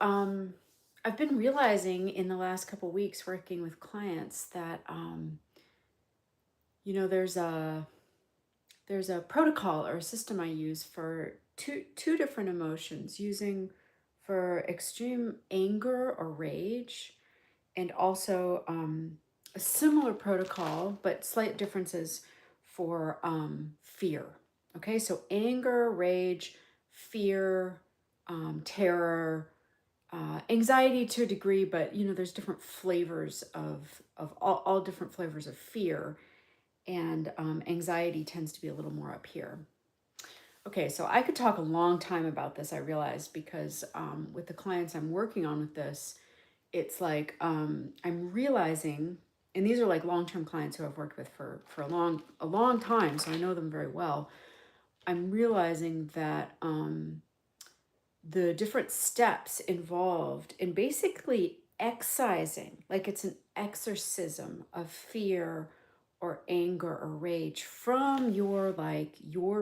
I've been realizing in the last couple weeks working with clients that there's a protocol or a system I use for two different emotions, using for extreme anger or rage, and also a similar protocol but slight differences for fear. Okay, so anger, rage, fear, terror, anxiety to a degree, but there's different flavors of all different flavors of fear, and anxiety tends to be a little more up here. Okay, so I could talk a long time about this, I realized, because with the clients I'm working on with this, it's like I'm realizing, and these are like long-term clients who I've worked with for a long time, so I know them very well. I'm realizing that the different steps involved in basically excising, like it's an exorcism of fear or anger or rage from your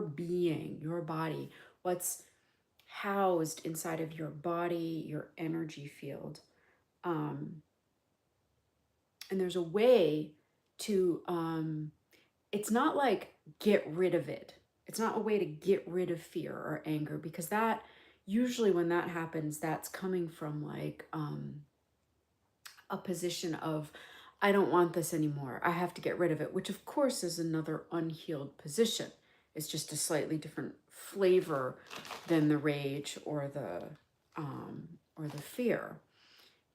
being, your body, what's housed inside of your body, your energy field. And there's a way to, it's not like get rid of it. It's not a way to get rid of fear or anger, because that usually when that happens, that's coming from like a position of, I don't want this anymore, I have to get rid of it, which of course is another unhealed position. It's just a slightly different flavor than the rage or the fear.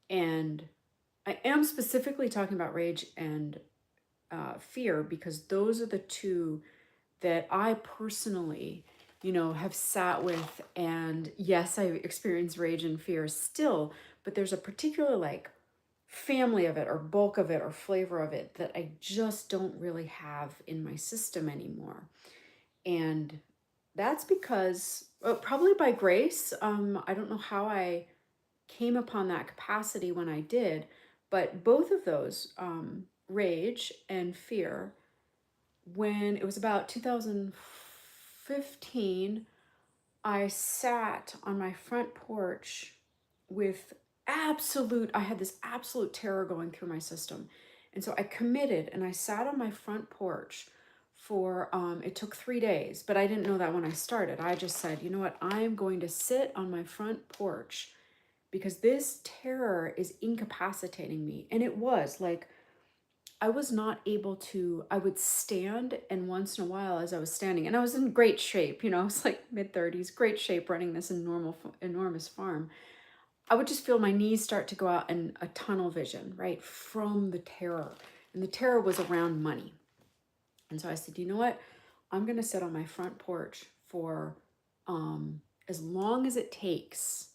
And I am specifically talking about rage and fear because those are the two that I personally, have sat with. And yes, I experience rage and fear still, but there's a particular like family of it or bulk of it or flavor of it that I just don't really have in my system anymore. And that's because, probably by grace, I don't know how I came upon that capacity when I did, but both of those, rage and fear, when it was about 2015, I sat on my front porch with I had this absolute terror going through my system. And so I committed and I sat on my front porch for, it took 3 days, but I didn't know that when I started. I just said, you know what, I'm going to sit on my front porch because this terror is incapacitating me. And it was like, I was not able to, I would stand, and once in a while as I was standing, and I was in great shape, I was like mid-30s, great shape running this enormous farm. I would just feel my knees start to go out in a tunnel vision, right, from the terror. And the terror was around money. And so I said, you know what? I'm going to sit on my front porch for as long as it takes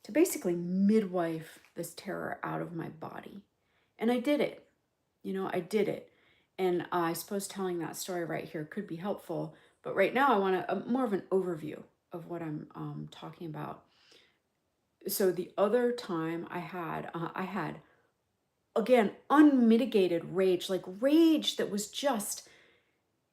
to basically midwife this terror out of my body. And I did it. I did it. And I suppose telling that story right here could be helpful. But right now I want more of an overview of what I'm talking about. So the other time I had, again, unmitigated rage, like rage that was just,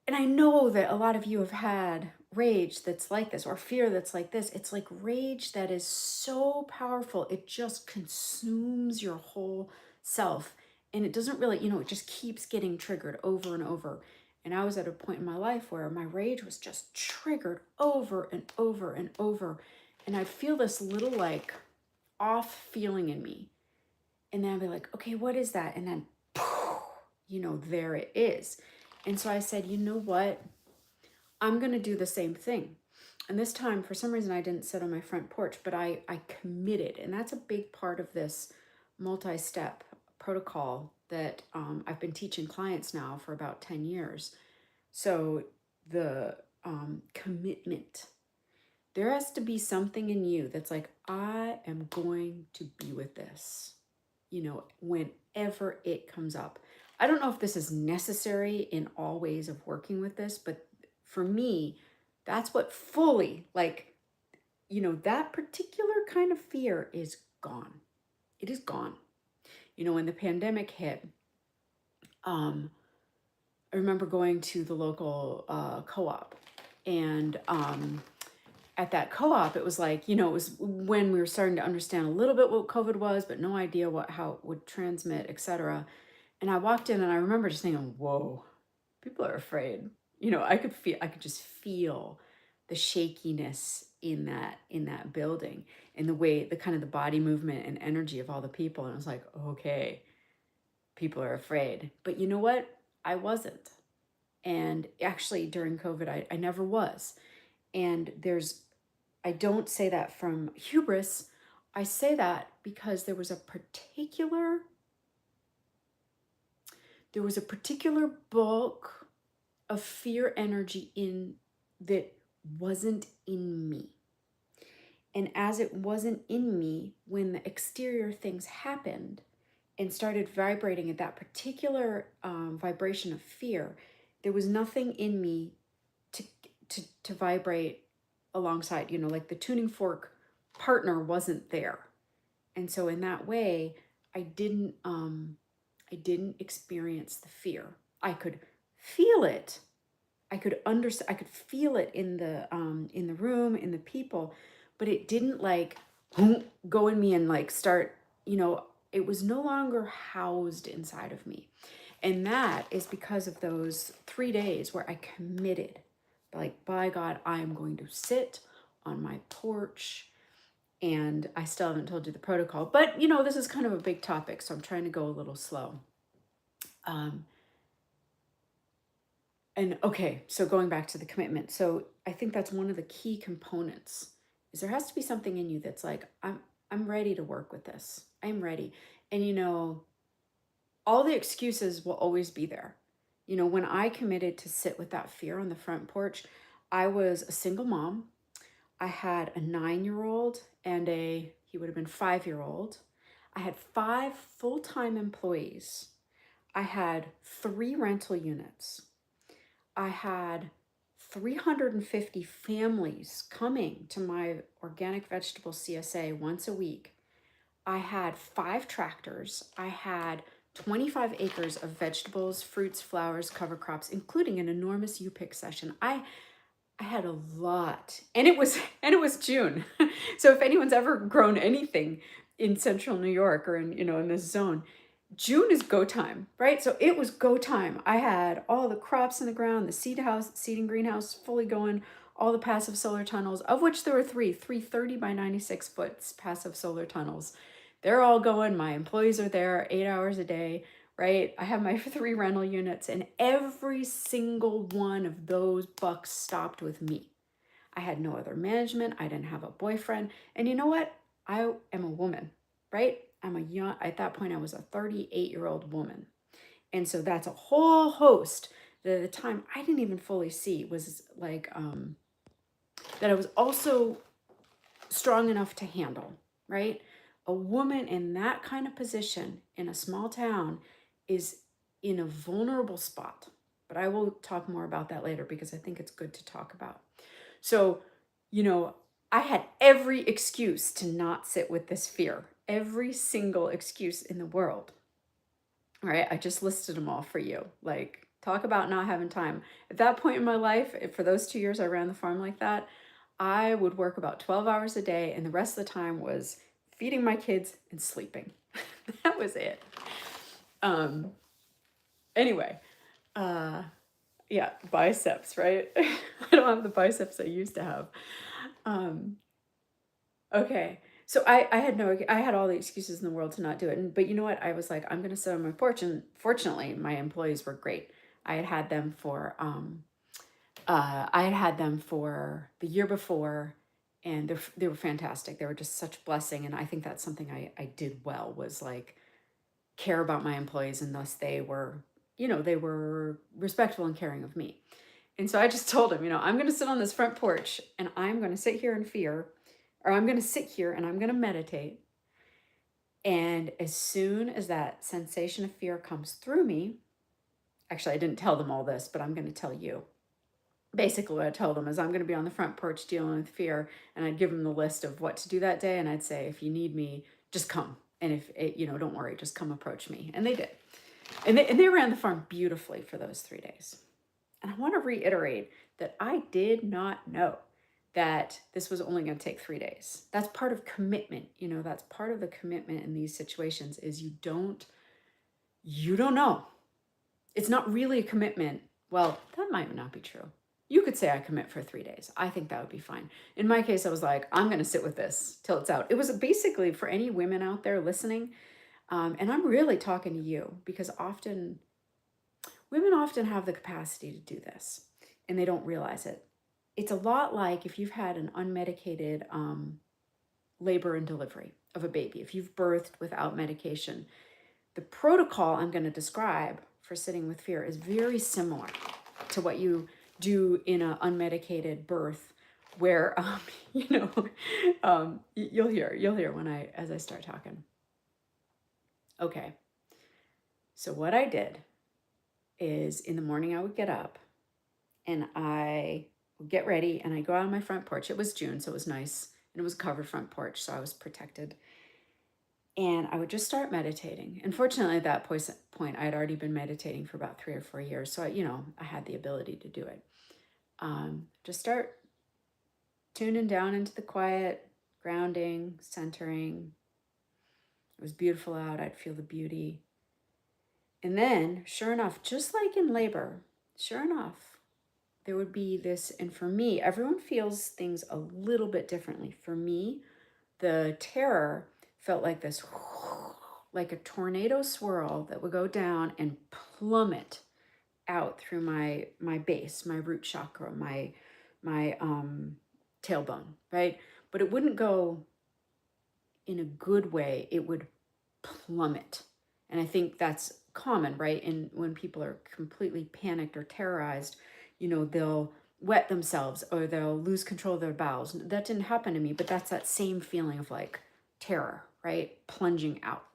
and I know that a lot of you have had rage that's like this, or fear that's like this. It's like rage that is so powerful. It just consumes your whole self. And it doesn't really, it just keeps getting triggered over and over. And I was at a point in my life where my rage was just triggered over and over and over. And I'd feel this little like off feeling in me. And then I'd be like, okay, what is that? And then, there it is. And so I said, you know what? I'm going to do the same thing. And this time, for some reason, I didn't sit on my front porch, but I committed. And that's a big part of this multi-step protocol that I've been teaching clients now for about 10 years. So the commitment, there has to be something in you that's like, I am going to be with this, whenever it comes up. I don't know if this is necessary in all ways of working with this, but for me, that's what fully, like, that particular kind of fear is gone. It is gone. When the pandemic hit, I remember going to the local co-op, and at that co-op, it was like, it was when we were starting to understand a little bit what COVID was, but no idea how it would transmit, etc. And I walked in and I remember just thinking, whoa, people are afraid. I could just feel the shakiness in that building, and the kind of the body movement and energy of all the people. And I was like, okay, people are afraid. But you know what? I wasn't. And actually during COVID, I never was. And I don't say that from hubris. I say that because there was a particular bulk of fear energy in that wasn't in me. And as it wasn't in me, when the exterior things happened and started vibrating at that particular vibration of fear, there was nothing in me to to vibrate alongside. Like the tuning fork partner wasn't there, and so in that way, I didn't experience the fear. I could feel it. I could understand. I could feel it in the room, in the people, but it didn't like go in me and like start. It was no longer housed inside of me, and that is because of those 3 days where I committed. Like, by God, I am going to sit on my porch. And I still haven't told you the protocol, but this is kind of a big topic, so I'm trying to go a little slow. And okay, so going back to the commitment. So I think that's one of the key components is there has to be something in you that's like, I'm ready to work with this. I'm ready. And all the excuses will always be there. When I committed to sit with that fear on the front porch, I was a single mom. I had a 9-year-old and he would have been 5-year-old. I had 5 full-time employees. I had 3 rental units. I had 350 families coming to my organic vegetable CSA once a week. I had 5 tractors. I had 25 acres of vegetables, fruits, flowers, cover crops, including an enormous U-pick session. I had a lot, and it was June. So if anyone's ever grown anything in central New York or in this zone, June is go time, right? So it was go time. I had all the crops in the ground, the seeding greenhouse fully going, all the passive solar tunnels, of which there were 3 30 by 96 foot passive solar tunnels. They're all going. My employees are there 8 hours a day, right? I have my 3 rental units, and every single one of those bucks stopped with me. I had no other management. I didn't have a boyfriend. And you know what? I am a woman, right? At that point, I was a 38-year-old woman. And so that's a whole host that at the time I didn't even fully see was like, that I was also strong enough to handle, right? A woman in that kind of position in a small town is in a vulnerable spot. But I will talk more about that later because I think it's good to talk about. So, I had every excuse to not sit with this fear, every single excuse in the world. All right, I just listed them all for you. Like, talk about not having time. At that point in my life, for those 2 years I ran the farm like that, I would work about 12 hours a day, and the rest of the time was feeding my kids and sleeping. That was it. Anyway, yeah, biceps, right? I don't have the biceps I used to have. Okay. So I had all the excuses in the world to not do it. But you know what? I was like, I'm going to sit on my porch. And fortunately, my employees were great. I had them for the year before, and they were fantastic. They were just such a blessing. And I think that's something I did well, was like care about my employees, and thus they were respectful and caring of me. And so I just told him, I'm going to sit on this front porch and I'm going to sit here in fear, or I'm going to sit here and I'm going to meditate. And as soon as that sensation of fear comes through me, actually, I didn't tell them all this, but I'm going to tell you. Basically, what I told them is I'm going to be on the front porch dealing with fear, and I'd give them the list of what to do that day. And I'd say, if you need me, just come. And if don't worry, just come approach me. And they did. And they ran the farm beautifully for those 3 days. And I want to reiterate that I did not know that this was only going to take 3 days. That's part of commitment. You know, that's part of the commitment in these situations is you don't know. It's not really a commitment. Well, that might not be true. You could say I commit for 3 days. I think that would be fine. In my case, I was like, I'm going to sit with this till it's out. It was basically for any women out there listening. And I'm really talking to you because women often have the capacity to do this and they don't realize it. It's a lot like if you've had an unmedicated labor and delivery of a baby, if you've birthed without medication. The protocol I'm going to describe for sitting with fear is very similar to what you do in an unmedicated birth, where you'll hear when as I start talking. Okay, so what I did is in the morning I would get up and I would get ready and I go out on my front porch. It was June, so it was nice, and it was a covered front porch, so I was protected. And I would just start meditating. And fortunately, at that point, I had already been meditating for about 3 or 4 years. So, I had the ability to do it. Just start tuning down into the quiet, grounding, centering. It was beautiful out. I'd feel the beauty. And then, sure enough, just like in labor, sure enough, there would be this. And for me, everyone feels things a little bit differently. For me, the terror felt like this, like a tornado swirl that would go down and plummet out through my base, my root chakra, my tailbone, right? But it wouldn't go in a good way. It would plummet. And I think that's common, right? And when people are completely panicked or terrorized, they'll wet themselves or they'll lose control of their bowels. That didn't happen to me, but that's that same feeling of like terror, right? Plunging out.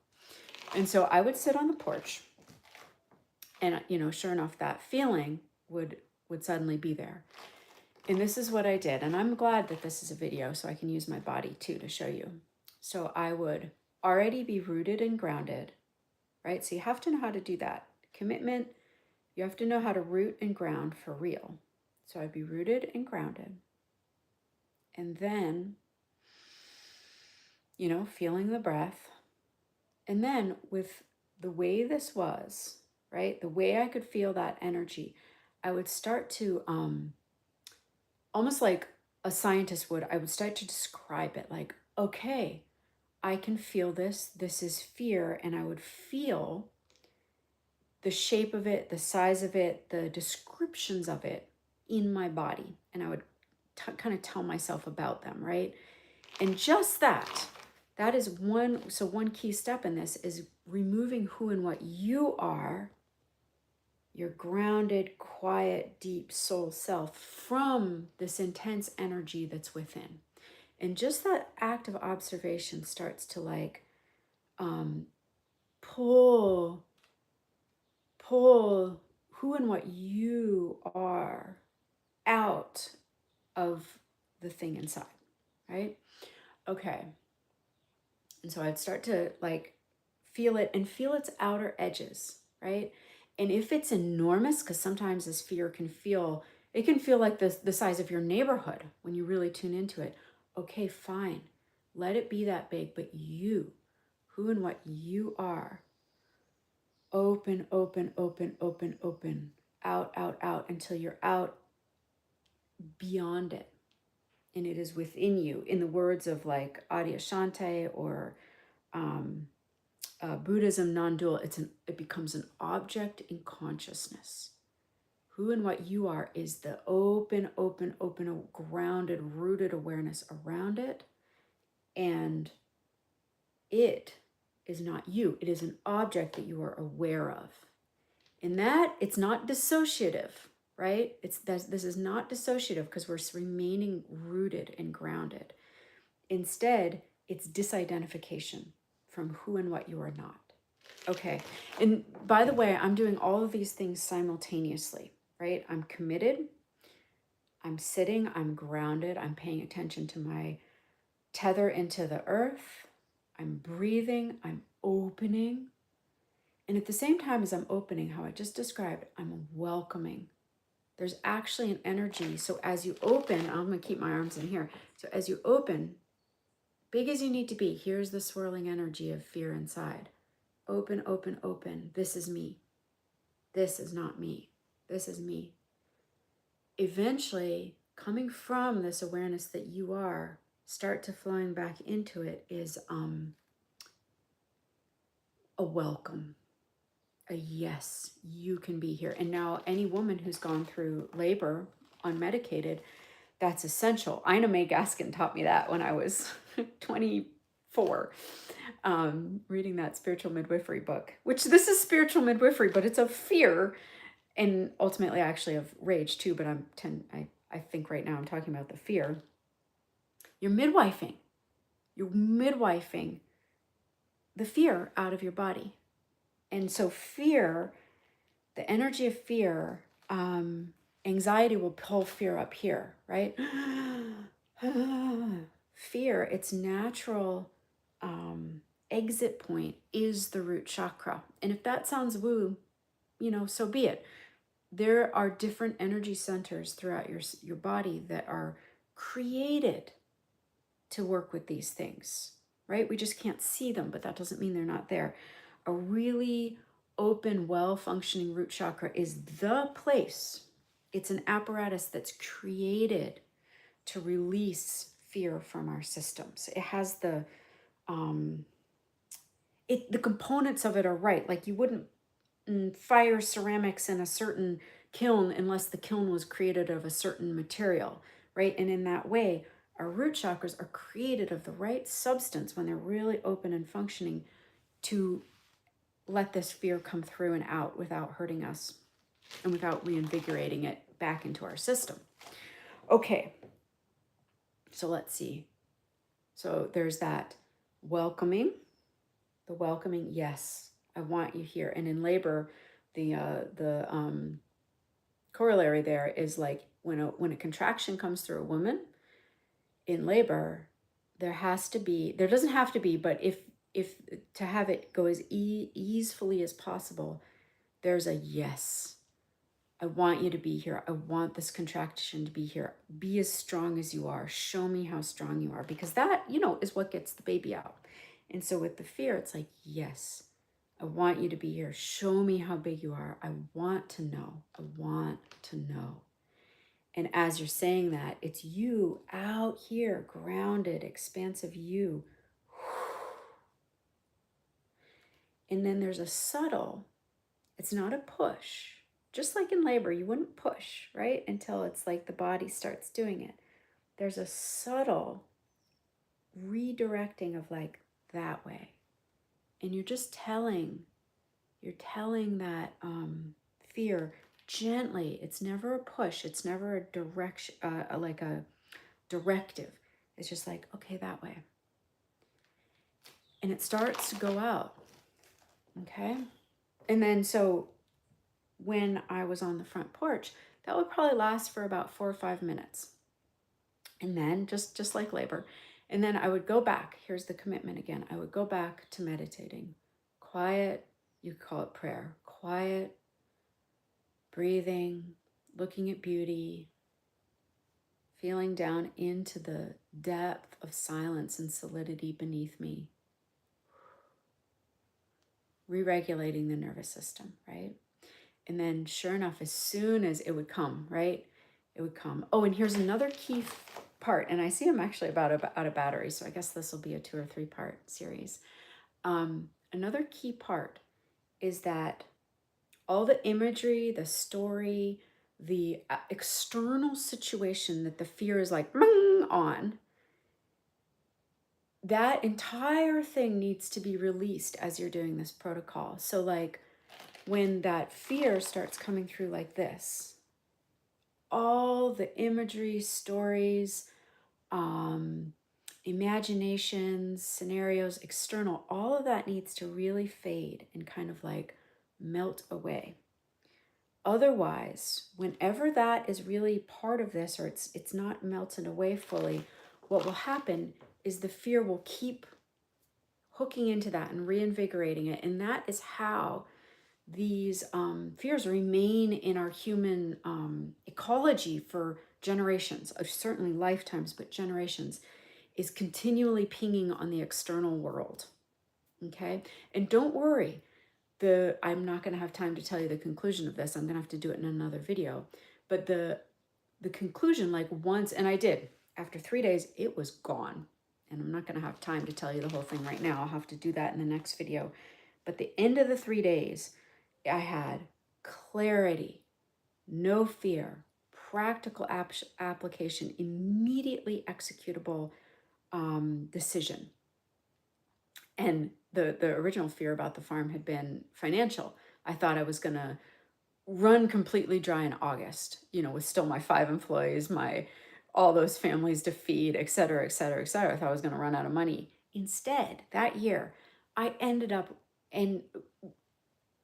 And so I would sit on the porch and, sure enough, that feeling would suddenly be there. And this is what I did. And I'm glad that this is a video so I can use my body too to show you. So I would already be rooted and grounded, right? So you have to know how to do that. Commitment, you have to know how to root and ground for real. So I'd be rooted and grounded. And then, feeling the breath. And then with the way this was, right? The way I could feel that energy, I would start to, almost like a scientist would, I would start to describe it like, okay, I can feel this. This is fear. And I would feel the shape of it, the size of it, the descriptions of it in my body. And I would kind of tell myself about them, right? And just that is one key step in this is removing who and what you are, your grounded, quiet, deep soul self, from this intense energy that's within. And just that act of observation starts to like pull who and what you are out of the thing inside, right? Okay. And so I'd start to like feel it and feel its outer edges, right? And if it's enormous, because sometimes this fear can feel like the size of your neighborhood when you really tune into it. Okay, fine. Let it be that big, but you, who and what you are, open, open, open, open, open, out, out, out, until you're out beyond it. And it is within you. In the words of like Adyashanti or Buddhism, non-dual, it becomes an object in consciousness. Who and what you are is the open, open, open, grounded, rooted awareness around it. And it is not you. It is an object that you are aware of. In that, it's not dissociative, right? This is not dissociative because we're remaining rooted and grounded. Instead, it's disidentification from who and what you are not. Okay. And by the way, I'm doing all of these things simultaneously, right? I'm committed. I'm sitting. I'm grounded. I'm paying attention to my tether into the earth. I'm breathing. I'm opening. And at the same time as I'm opening, how I just described, I'm welcoming There's actually an energy. So as you open, I'm going to keep my arms in here. So as you open, big as you need to be, here's the swirling energy of fear inside. Open, open, open. This is me. This is not me. This is me. Eventually, coming from this awareness that you are, start to flowing back into it is a welcome, a yes, you can be here. And now any woman who's gone through labor unmedicated, that's essential. Ina May Gaskin taught me that when I was 24, reading that spiritual midwifery book, which this is spiritual midwifery, but it's of fear and ultimately actually of rage too. But I think right now I'm talking about the fear. You're midwifing. You're midwifing the fear out of your body. And so fear, the energy of fear, anxiety will pull fear up here, right? Fear, its natural exit point is the root chakra. And if that sounds woo, so be it. There are different energy centers throughout your body that are created to work with these things, right? We just can't see them, but that doesn't mean they're not there. A really open, well-functioning root chakra is the place. It's an apparatus that's created to release fear from our systems. It has the components of it are right. Like you wouldn't fire ceramics in a certain kiln unless the kiln was created of a certain material, right? And in that way, our root chakras are created of the right substance when they're really open and functioning to let this fear come through and out without hurting us and without reinvigorating it back into our system. Okay, so let's see. So there's that welcoming, the welcoming, yes, I want you here. And in labor, the corollary there is like when a contraction comes through a woman in labor, there doesn't have to be, but if to have it go as easefully as possible, there's a yes. I want you to be here. I want this contraction to be here. Be as strong as you are. Show me how strong you are, because that, is what gets the baby out. And so with the fear, it's like, yes, I want you to be here. Show me how big you are. I want to know. I want to know. And as you're saying that, it's you out here, grounded, expansive you. And then there's a subtle, it's not a push. Just like in labor, you wouldn't push, right? Until it's like the body starts doing it. There's a subtle redirecting of like that way. And you're just telling that fear gently. It's never a push. It's never a direction, like a directive. It's just like, okay, that way. And it starts to go out. Okay. And then so when I was on the front porch, that would probably last for about 4 or 5 minutes. And then just like labor. And then I would go back. Here's the commitment again. I would go back to meditating. Quiet, you could call it prayer. Quiet, breathing, looking at beauty, feeling down into the depth of silence and solidity beneath me. Re-regulating the nervous system, right? And then sure enough, as soon as it would come, right? It would come. Oh, and here's another key part. And I see I'm actually about out of battery, so I guess this will be a 2 or 3 part series. Another key part is that all the imagery, the story, the external situation that the fear is like on, that entire thing needs to be released as you're doing this protocol. So like when that fear starts coming through like this, all the imagery, stories, imaginations, scenarios, external, all of that needs to really fade and kind of like melt away. Otherwise, whenever that is really part of this, or it's not melted away fully, what will happen is the fear will keep hooking into that and reinvigorating it. And that is how these fears remain in our human ecology for generations, certainly lifetimes, but generations, is continually pinging on the external world. Okay. And don't worry, I'm not going to have time to tell you the conclusion of this. I'm going to have to do it in another video. But the conclusion, like once, and I did, after 3 days, it was gone. And I'm not going to have time to tell you the whole thing right now. I'll have to do that in the next video. But the end of the 3 days, I had clarity, no fear, practical application, immediately executable decision. And the original fear about the farm had been financial. I thought I was going to run completely dry in August, with still my 5 employees, all those families to feed, et cetera, et cetera, et cetera. I thought I was going to run out of money. Instead, that year, I ended up in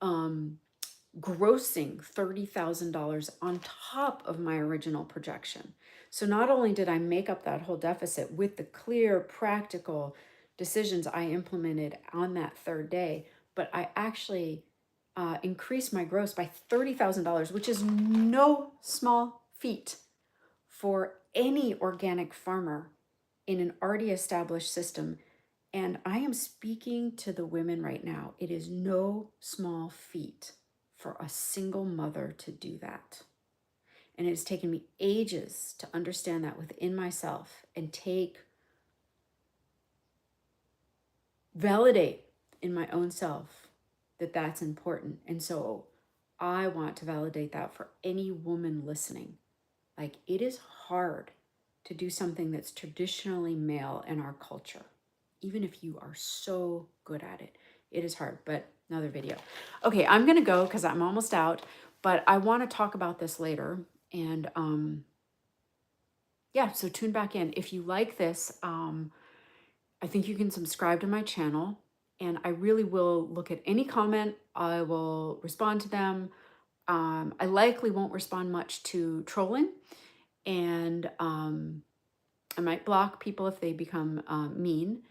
grossing $30,000 on top of my original projection. So not only did I make up that whole deficit with the clear, practical decisions I implemented on that third day, but I actually increased my gross by $30,000, which is no small feat for any organic farmer in an already established system. And I am speaking to the women right now. It is no small feat for a single mother to do that. And it has taken me ages to understand that within myself and validate in my own self that that's important. And so I want to validate that for any woman listening. Like, it is hard to do something that's traditionally male in our culture. Even if you are so good at it, it is hard, but another video. Okay, I'm gonna go because I'm almost out, but I want to talk about this later. And yeah, so tune back in. If you like this, I think you can subscribe to my channel, and I really will look at any comment. I will respond to them. I likely won't respond much to trolling, and I might block people if they become mean.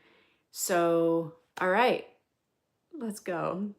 So, all right, let's go.